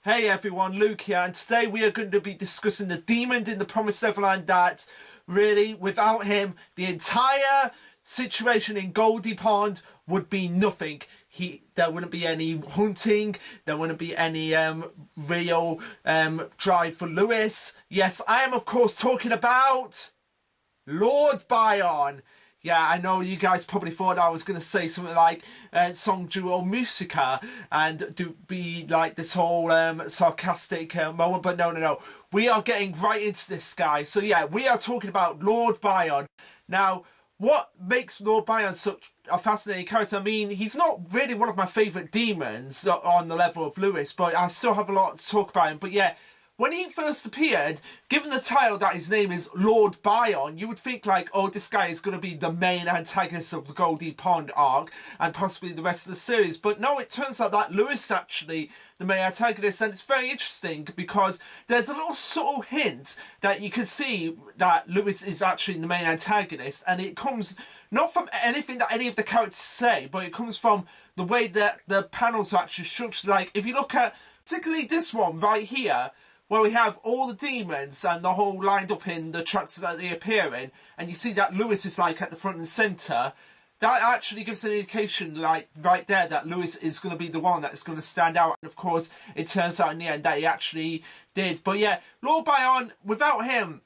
Hey everyone, Luke here, and today we are going to be discussing the demon in the Promised Neverland that really, without him, the entire situation in Goldie Pond would be nothing. There wouldn't be any hunting, there wouldn't be any real drive for Lewis. Yes, I am of course talking about Lord Bayon. Yeah, I know you guys probably thought I was going to say something like Song Duo Musica and be like this whole sarcastic moment, but no. We are getting right into this, guys. So yeah, we are talking about Lord Bayon. Now, what makes Lord Bayon such a fascinating character? I mean, he's not really one of my favourite demons on the level of Lewis, but I still have a lot to talk about him. But yeah, when he first appeared, given the title that his name is Lord Bayon, you would think like, oh, this guy is going to be the main antagonist of the Goldie Pond arc and possibly the rest of the series. But no, it turns out that Lewis is actually the main antagonist, and it's very interesting because there's a little subtle hint that you can see that Lewis is actually the main antagonist, and it comes not from anything that any of the characters say, but it comes from the way that the panels are actually structured. Like, if you look at particularly this one right here, where we have all the demons and the whole lined up in the tracks that they appear in, and you see that Lewis is like at the front and centre, that actually gives an indication, like right there, that Lewis is going to be the one that is going to stand out. And of course, it turns out in the end that he actually did. But yeah, Lord Bayon, without him,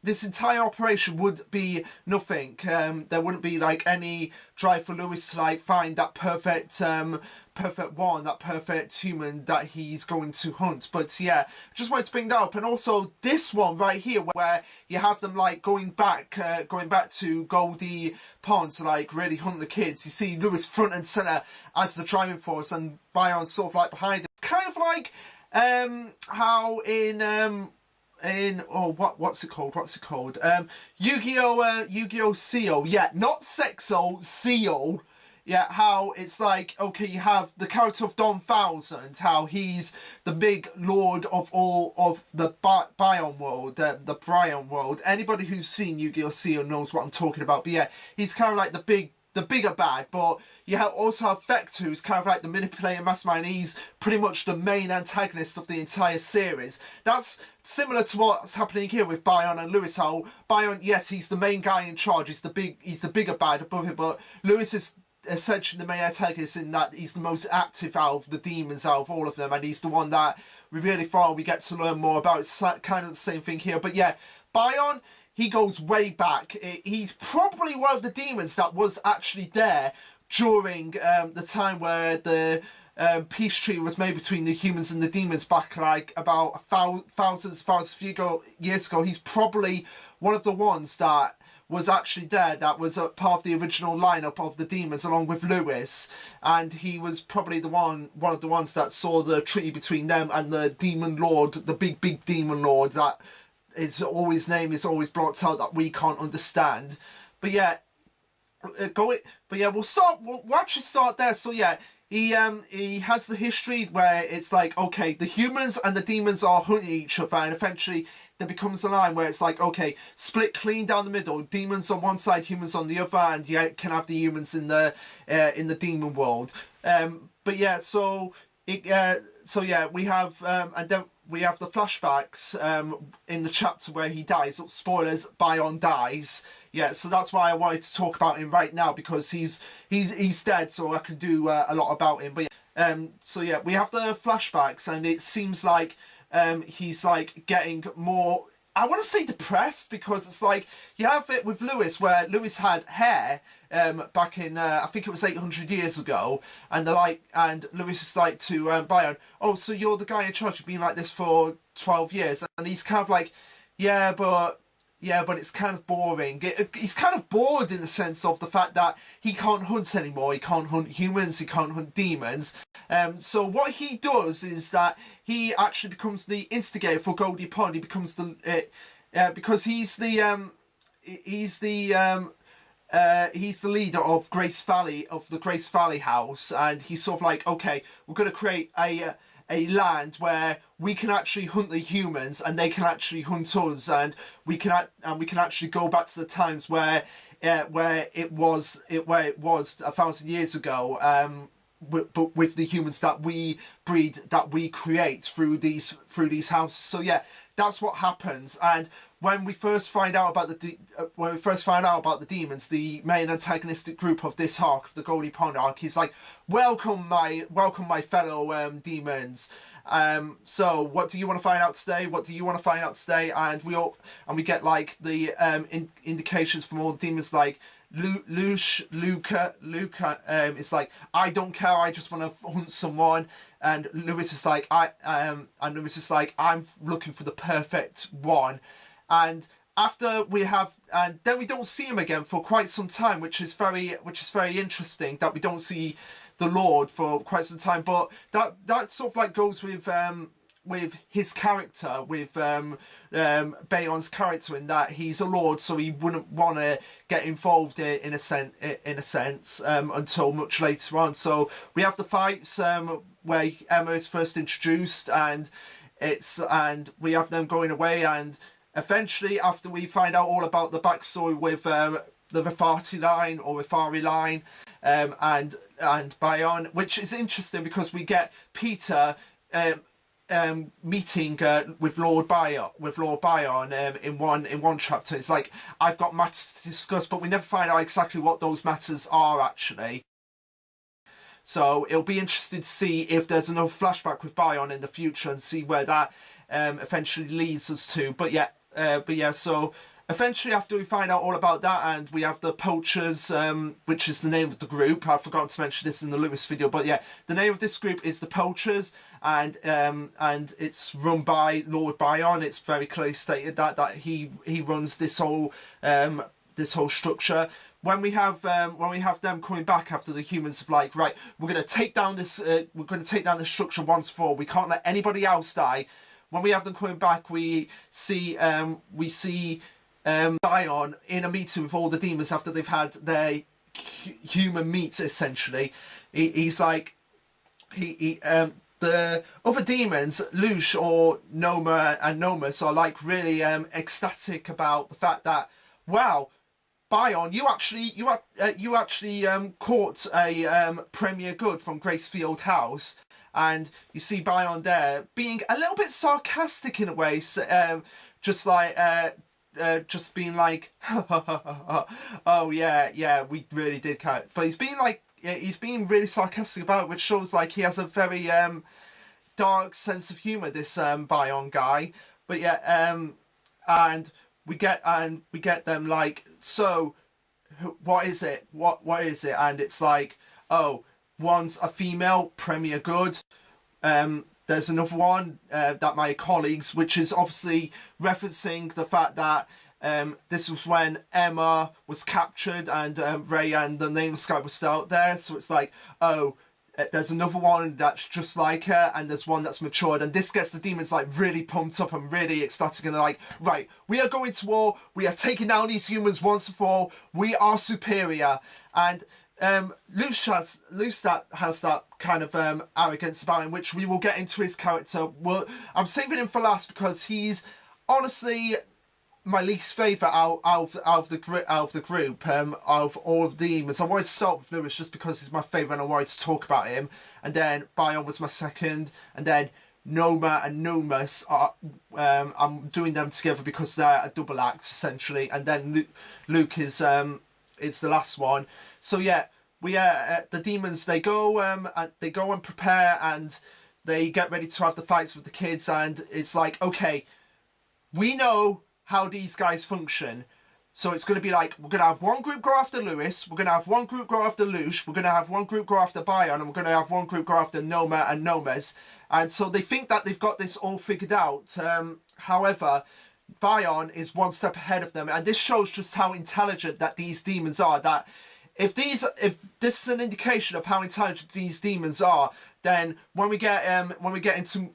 this entire operation would be nothing. There wouldn't be like any drive for Lewis to like find that perfect one, that perfect human that he's going to hunt. But yeah, just wanted to bring that up. And also this one right here, where you have them like going back to Goldie Pond to like really hunt the kids. You see Lewis front and centre as the driving force, and Bayon sort of like behind it. It's kind of like how in what's it called? Yu-Gi-Oh! Seal. Yeah, not Sexo, Seal. Yeah, how it's like, okay, you have the character of Don Thousand, how he's the big lord of all of the Bayon world, the Bayon world. Anybody who's seen Yu-Gi-Oh! Seal knows what I'm talking about. But yeah, he's kind of like the bigger bad, but you also have Vector, who's kind of like the manipulating mastermind. He's pretty much the main antagonist of the entire series. That's similar to what's happening here with Bayon and Lewis. How Bayon, yes, he's the main guy in charge, he's the bigger bad above him, but Lewis is essentially the main antagonist in that he's the most active out of the demons, out of all of them, and he's the one that we really thought we get to learn more about. It's kind of the same thing here. But yeah, Bayon, he goes way back. He's probably one of the demons that was actually there during the time where the peace treaty was made between the humans and the demons back like about thousands of years ago. He's probably one of the ones that was actually there, that was a part of the original lineup of the demons along with Lewis, and he was probably one of the ones that saw the treaty between them and the demon lord, the big demon lord that his name is always blocked out, that we can't understand. But yeah, we'll actually start there. So yeah, he has the history where it's like, okay, the humans and the demons are hunting each other, and eventually there becomes a line where it's like, okay, split clean down the middle, demons on one side, humans on the other, and you can have the humans in the demon world. But yeah, so yeah, we have and then we have the flashbacks in the chapter where he dies. Spoilers, Bayon dies. Yeah, so that's why I wanted to talk about him right now, because he's dead, so I can do a lot about him. But yeah, so yeah, we have the flashbacks, and it seems like he's like getting more, I want to say depressed, because it's like you have it with Lewis, where Lewis had hair back in I think it was 800 years ago, and they're like, and Lewis is like to Bayon, oh, so you're the guy in charge of being like this for 12 years, and he's kind of like, yeah, but it's kind of boring. He's kind of bored in the sense of the fact that he can't hunt anymore. He can't hunt humans, he can't hunt demons. So what he does is that he actually becomes the instigator for Goldie Pond. He becomes because he's the leader of Grace Valley, of the Grace Valley House, and he's sort of like, okay, we're going to create a land where we can actually hunt the humans and they can actually hunt us, and we can actually go back to the times where it was 1,000 years ago, but with the humans that we breed, that we create through these houses. So yeah, that's what happens. And when we first find out about the demons, the main antagonistic group of this arc, of the Goldie Pond arc, he's like, welcome my fellow demons. So what do you want to find out today? What do you want to find out today? And we get like the indications from all the demons, like Luca is like, I don't care, I just want to hunt someone. And Lewis is like, I'm looking for the perfect one. And after and then we don't see him again for quite some time, which is very interesting, that we don't see the Lord for quite some time. But that sort of like goes with his character, with Bayon's character, in that he's a lord, so he wouldn't want to get involved in a sense until much later on. So we have the fights where Emma is first introduced, and we have them going away, and eventually, after we find out all about the backstory with the Rafati line and Bayon, which is interesting because we get Peter meeting with Lord Bayon in one chapter. It's like, I've got matters to discuss, but we never find out exactly what those matters are actually. So it'll be interesting to see if there's another flashback with Bayon in the future, and see where that eventually leads us to. But yeah, so eventually, after we find out all about that, and we have the Poachers, which is the name of the group. I've forgotten to mention this in the Lewis video, but yeah, the name of this group is the Poachers, and it's run by Lord Bayon. It's very clearly stated that he runs this whole structure. When we have them coming back after the humans have like, right, we're gonna take down this structure once for all. We can't let anybody else die. When we have them coming back, we see Bayon in a meeting with all the demons after they've had their human meat. Essentially, he's like, the other demons, Lush or Noma and Nomus, are like really ecstatic about the fact that, wow, Bayon, you actually caught a premier good from Gracefield House. And you see Bayon there being a little bit sarcastic in a way, just being like, oh yeah, we really did count. But he's being really sarcastic about it, which shows like he has a very dark sense of humour, this Bayon guy. But yeah, and we get them like, so what is it? What is it? And it's like, oh, one's a female premier good. There's another one that my colleagues, which is obviously referencing the fact that this was when Emma was captured and Ray and the Nameless Guy was still out there. So it's like, oh, there's another one that's just like her, and there's one that's matured, and this gets the demons like really pumped up and really ecstatic, and they're like, right, we are going to war, we are taking down these humans once and for all, we are superior. And Luce has that kind of arrogance about him, which we will get into his character. Well, I'm saving him for last because he's honestly my least favourite out of the group, of all of the demons. I wanted to start with Lewis just because he's my favourite and I wanted to talk about him. And then Bayon was my second. And then Noma and Nomus are, I'm doing them together because they're a double act essentially. And then Luke is the last one. So yeah, the demons, they go and prepare, and they get ready to have the fights with the kids. And it's like, okay, we know how these guys function, so it's going to be like, we're going to have one group go after Lewis, we're going to have one group go after Lush, we're going to have one group go after Bayon, and we're going to have one group go after Noma and Nomes. And so they think that they've got this all figured out. However, Bayon is one step ahead of them, and this shows just how intelligent that these demons are. That if this is an indication of how intelligent these demons are, then when we get into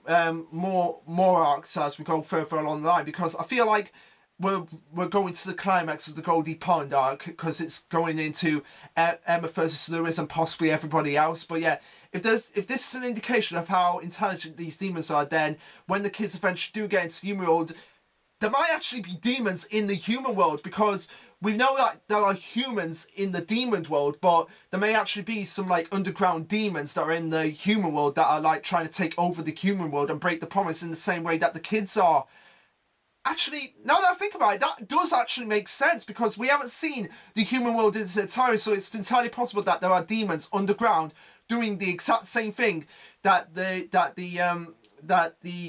more arcs as we go further along the line, because I feel like we're going to the climax of the Goldie Pond arc, because it's going into Emma versus Lewis and possibly everybody else. But yeah, if this is an indication of how intelligent these demons are, then when the kids eventually do get into the human world, there might actually be demons in the human world, because we know that there are humans in the demon world, but there may actually be some like underground demons that are in the human world that are like trying to take over the human world and break the promise in the same way that the kids are. Actually, now that I think about it, that does actually make sense, because we haven't seen the human world in its entirety, so it's entirely possible that there are demons underground doing the exact same thing that the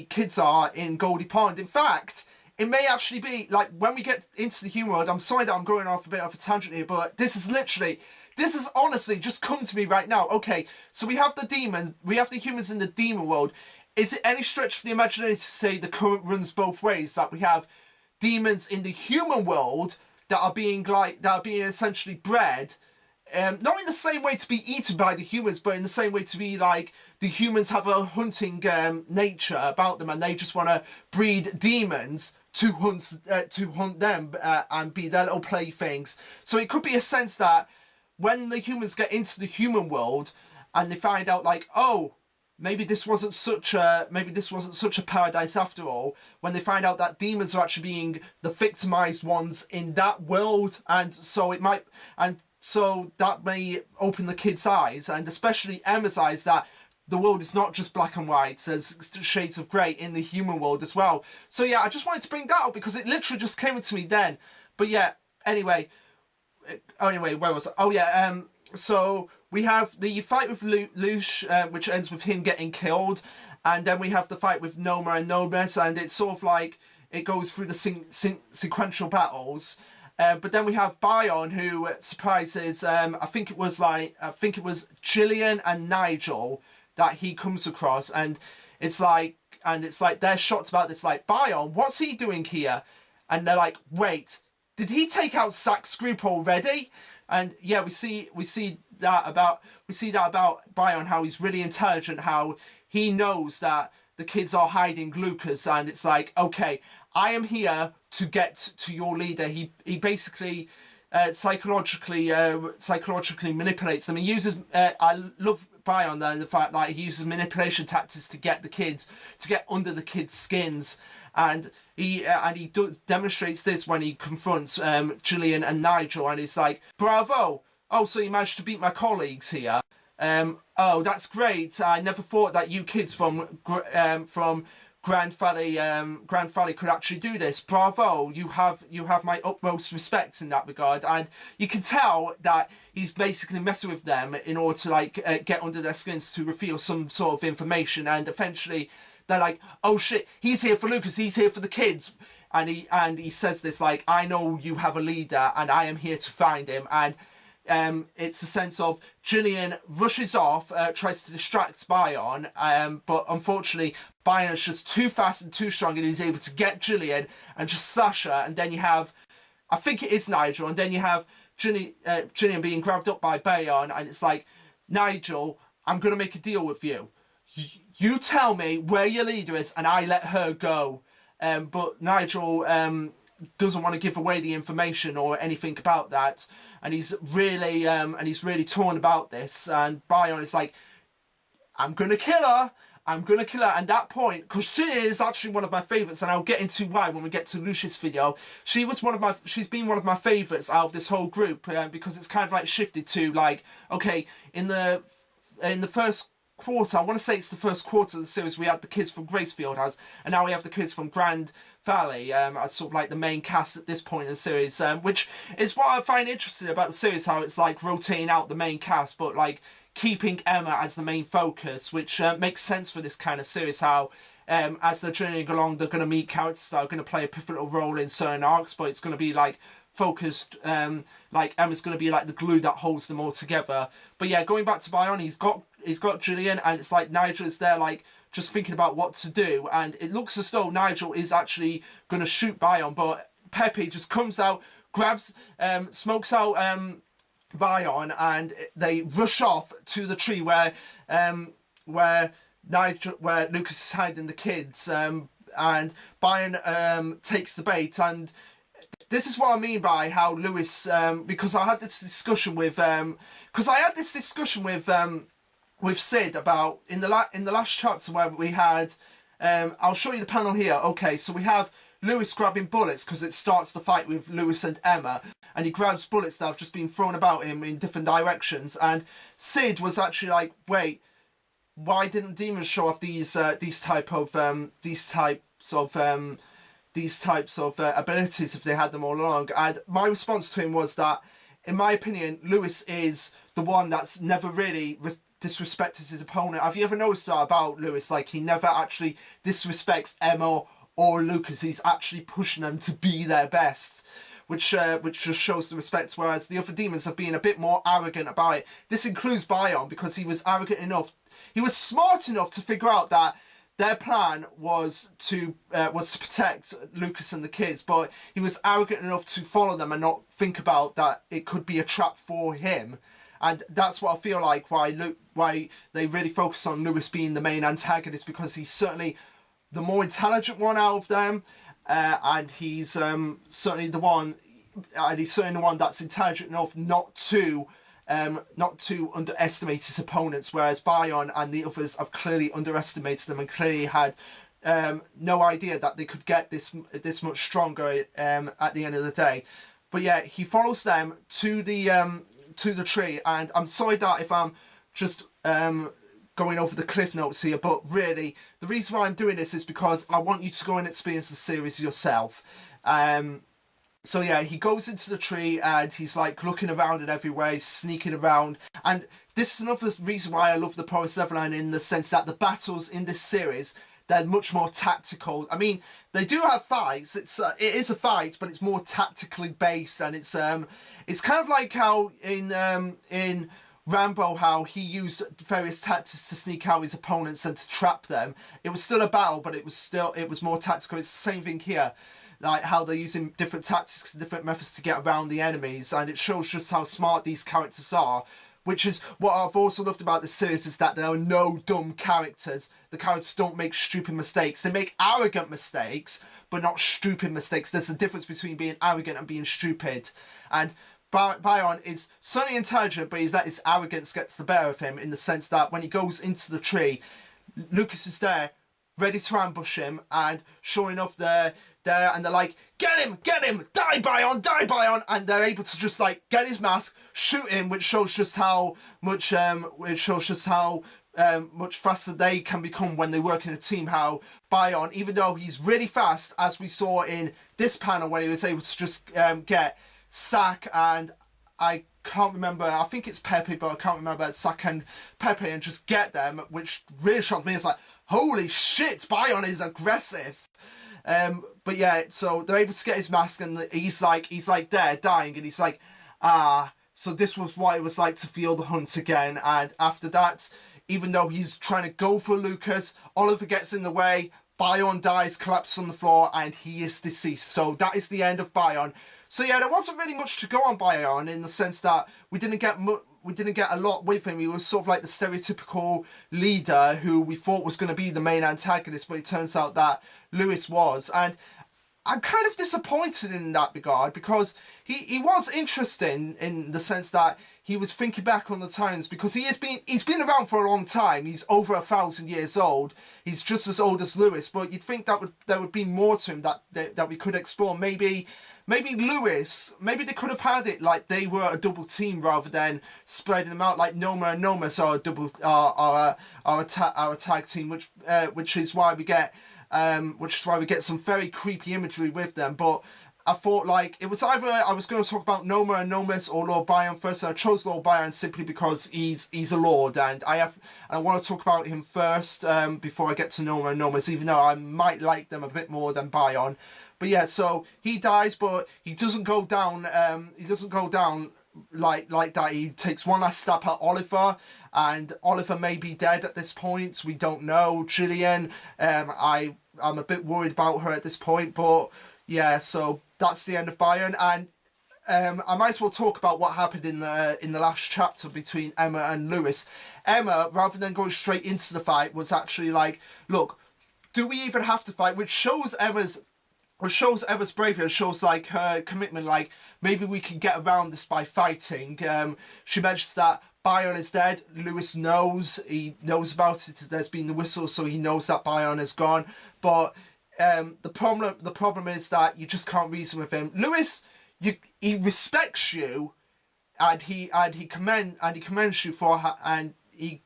kids are in Goldie Pond. In fact, it may actually be like when we get into the human world. I'm sorry that I'm going off a bit of a tangent here, but this is honestly just come to me right now. Okay, so we have the demons, we have the humans in the demon world. Is it any stretch for the imagination to say the current runs both ways? That we have demons in the human world that are being essentially bred, not in the same way to be eaten by the humans, but in the same way to be like the humans have a hunting nature about them, and they just want to breed demons to hunt them and be their little playthings. So it could be a sense that when the humans get into the human world and they find out like, oh, maybe this wasn't such a paradise after all, when they find out that demons are actually being the victimized ones in that world, and so that may open the kids' eyes, and especially Emma's eyes, that the world is not just black and white, there's shades of grey in the human world as well. So yeah, I just wanted to bring that up because it literally just came to me then. But yeah, anyway, where was I? Oh yeah, so we have the fight with Lush, which ends with him getting killed, and then we have the fight with Noma and Nomes, and it's sort of like it goes through the sequential battles. But then we have Bayon, who surprises, I think it was Gillian and Nigel that he comes across, and it's like they're shocked about this, like, Bayon, what's he doing here? And they're like, wait, did he take out Zack's group already? And yeah, we see that about Bayon, how he's really intelligent, how he knows that the kids are hiding Lucas, and it's like, okay, I am here to get to your leader. He basically psychologically manipulates them. He uses I love Bayon there, the fact that he uses manipulation tactics to get under the kids' skins, and he demonstrates this when he confronts Gillian and Nigel, and he's like, bravo, oh, so you managed to beat my colleagues here. Oh, that's great. I never thought that you kids from Grand Valley could actually do this. Bravo, you have my utmost respect in that regard. And you can tell that he's basically messing with them in order to like get under their skins to reveal some sort of information, and eventually they're like, oh shit, he's here for Lucas, he's here for the kids. And he says this like, I know you have a leader and I am here to find him. And it's a sense of Gillian rushes off, tries to distract Bayon, but unfortunately Bayon is just too fast and too strong, and he's able to get Gillian and just slash her. And then you have, I think it is Nigel, and then you have Gillian being grabbed up by Bayon, and it's like, Nigel, I'm going to make a deal with you. You tell me where your leader is and I let her go. But Nigel doesn't want to give away the information or anything about that, and he's really torn about this. And Bayon is like, I'm gonna kill her. And that point, because Gillian is actually one of my favourites, and I'll get into why when we get to Lucius' video. She's been one of my favourites out of this whole group, because it's kind of like shifted to like, okay, in the first quarter, I want to say it's the first quarter of the series, we had the kids from Gracefield House, and now we have the kids from Grand Valley as sort of like the main cast at this point in the series, which is what I find interesting about the series, how it's like rotating out the main cast but like keeping Emma as the main focus, which makes sense for this kind of series, how as they're journeying along they're going to meet characters that are going to play a pivotal role in certain arcs, but it's going to be like focused, like Emma's going to be like the glue that holds them all together. But yeah, going back to Bayon, he's got Gillian, and it's like Nigel is there like just thinking about what to do, and it looks as though Nigel is actually going to shoot Bayon, but Pepe just comes out, grabs, smokes out Bayon, and they rush off to the tree where Lucas is hiding the kids, and Bayon takes the bait. And this is what I mean by how Lewis, because I had this discussion with Sid about in the last chapter where we had, I'll show you the panel here. Okay, so we have Lewis grabbing bullets, because it starts the fight with Lewis and Emma, and he grabs bullets that have just been thrown about him in different directions, and Sid was actually like, wait, why didn't demons show off these types of abilities if they had them all along? And my response to him was that, in my opinion, Lewis is the one that's never really disrespected his opponent. Have you ever noticed that about Lewis? Like, he never actually disrespects Emma or Lucas. He's actually pushing them to be their best, which just shows the respect, whereas the other demons have been a bit more arrogant about it. This includes Bayon, because he was arrogant enough, he was smart enough to figure out that their plan was to protect Lucas and the kids, but he was arrogant enough to follow them and not think about that it could be a trap for him. And that's what I feel like why they really focus on Lewis being the main antagonist, because he's certainly the more intelligent one out of them, and he's certainly the one that's intelligent enough not to underestimate his opponents, whereas Bayon and the others have clearly underestimated them and clearly had no idea that they could get this much stronger at the end of the day. But yeah, he follows them to the tree, and I'm sorry that if I'm just going over the cliff notes here, but really the reason why I'm doing this is because I want you to go and experience the series yourself. So yeah, he goes into the tree and he's like looking around in every way, sneaking around. And this is another reason why I love the Promised Neverland, in the sense that the battles in this series, they're much more tactical. I mean, they do have fights. It is a fight, but it's more tactically based, and it's kind of like how in Rambo, how he used various tactics to sneak out his opponents and to trap them. It was still a battle, but it was more tactical. It's the same thing here, like how they're using different tactics and different methods to get around the enemies, and it shows just how smart these characters are, which is what I've also loved about this series, is that there are no dumb characters. The characters don't make stupid mistakes. They make arrogant mistakes, but not stupid mistakes. There's a difference between being arrogant and being stupid. And Bayon is certainly intelligent, but he's let his arrogance get the better of him, in the sense that when he goes into the tree, Lucas is there, ready to ambush him, and sure enough, they're there, and they're like, get him, die Bayon, and they're able to just like get his mask, shoot him, which shows just how much much faster they can become when they work in a team. How Bayon, even though he's really fast, as we saw in this panel when he was able to just get Sack and I can't remember, I think it's Pepe, but I can't remember, Sack and Pepe, and just get them, which really shocked me. It's like, holy shit, Bayon is aggressive. But yeah, so they're able to get his mask, and he's like there dying, and he's like, so this was what it was like to feel the hunt again. And after that, even though he's trying to go for Lucas, Oliver gets in the way, Bayon dies, collapses on the floor, and he is deceased. So that is the end of Bayon. So yeah, there wasn't really much to go on Bayon, in the sense that we didn't get a lot with him. He was sort of like the stereotypical leader who we thought was going to be the main antagonist, but it turns out that Lewis was. And I'm kind of disappointed in that regard, because he was interesting in the sense that he was thinking back on the times, because he's been around for a long time. He's over 1,000 years old. He's just as old as Lewis, but you'd think that there would be more to him that we could explore. Maybe Lewis, maybe they could have had it like they were a double team rather than spreading them out, like Noma and Nomus are a double our tag team, which is why we get some very creepy imagery with them. But I thought, like, it was either I was going to talk about Noma and Nomus or Lord Bayon first, and I chose Lord Bayon simply because he's a lord, and I want to talk about him first before I get to Noma and Nomus, even though I might like them a bit more than Bayon. But yeah, so he dies, but he doesn't go down. He doesn't go down like that. He takes one last stab at Oliver, and Oliver may be dead at this point. We don't know. Gillian, I'm a bit worried about her at this point. But yeah, so that's the end of Bayon, and I might as well talk about what happened in the last chapter between Emma and Lewis. Emma, rather than going straight into the fight, was actually like, look, do we even have to fight? Which shows Emma's bravery, and shows like her commitment, like maybe we can get around this by fighting. She mentions that Bayon is dead. Lewis knows, he knows about it. There's been the whistle, so he knows that Bayon is gone. But the problem is that you just can't reason with him. Lewis, he respects you, and he commends you for and he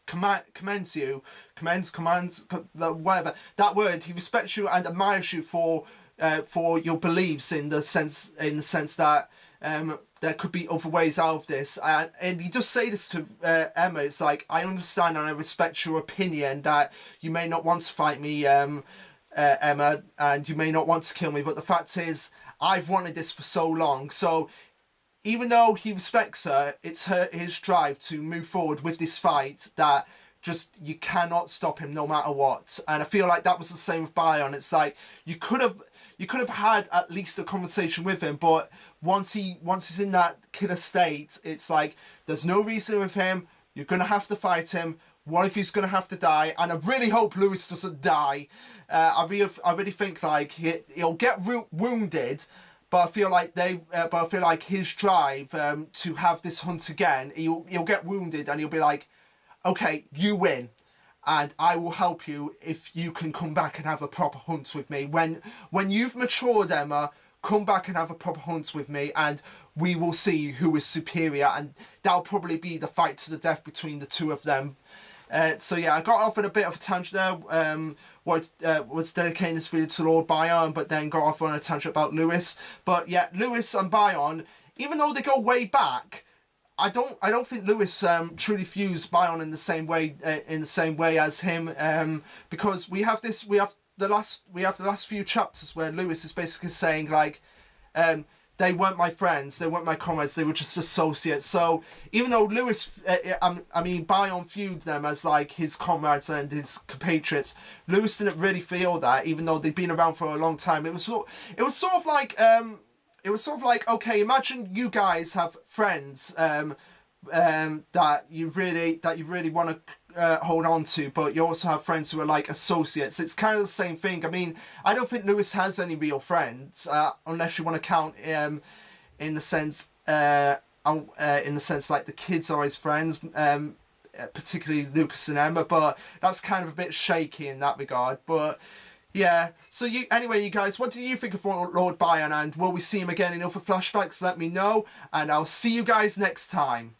commends you, commands, whatever that word. He respects you and admires you for your beliefs in the sense that there could be other ways out of this, and he does say this to Emma. It's like, I understand and I respect your opinion that you may not want to fight me, Emma, and you may not want to kill me, but the fact is I've wanted this for so long. So even though he respects her, it's his drive to move forward with this fight that just, you cannot stop him no matter what. And I feel like that was the same with Bayon. It's like, you could have had at least a conversation with him, but once he's in that killer state, it's like, there's no reason with him. You're gonna have to fight him. What if he's gonna have to die? And I really hope Lewis doesn't die. I really think like he'll get wounded. But I feel like his drive to have this hunt again, he'll get wounded and he'll be like, okay, you win, and I will help you if you can come back and have a proper hunt with me. When you've matured, Emma, come back and have a proper hunt with me, and we will see who is superior, and that'll probably be the fight to the death between the two of them. So yeah, I got off on a bit of a tangent there. Was dedicating this video to Lord Bayon, but then got off on a tangent about Lewis. But yeah, Lewis and Bayon, even though they go way back, I don't think Lewis truly views Bayon in the same way as him, because we have the last few chapters where Lewis is basically saying like, they weren't my friends, they weren't my comrades, they were just associates. So even though Lewis, Bayon viewed them as like his comrades and his compatriots, Lewis didn't really feel that, even though they'd been around for a long time. It was sort of like, okay, imagine you guys have friends that you really want to hold on to, but you also have friends who are like associates. It's kind of the same thing. I mean, I don't think Lewis has any real friends, unless you want to count in the sense like the kids are his friends, particularly Lucas and Emma, but that's kind of a bit shaky in that regard. But yeah, so anyway, you guys, what do you think of Lord Bayon, and will we see him again in other flashbacks? Let me know, and I'll see you guys next time.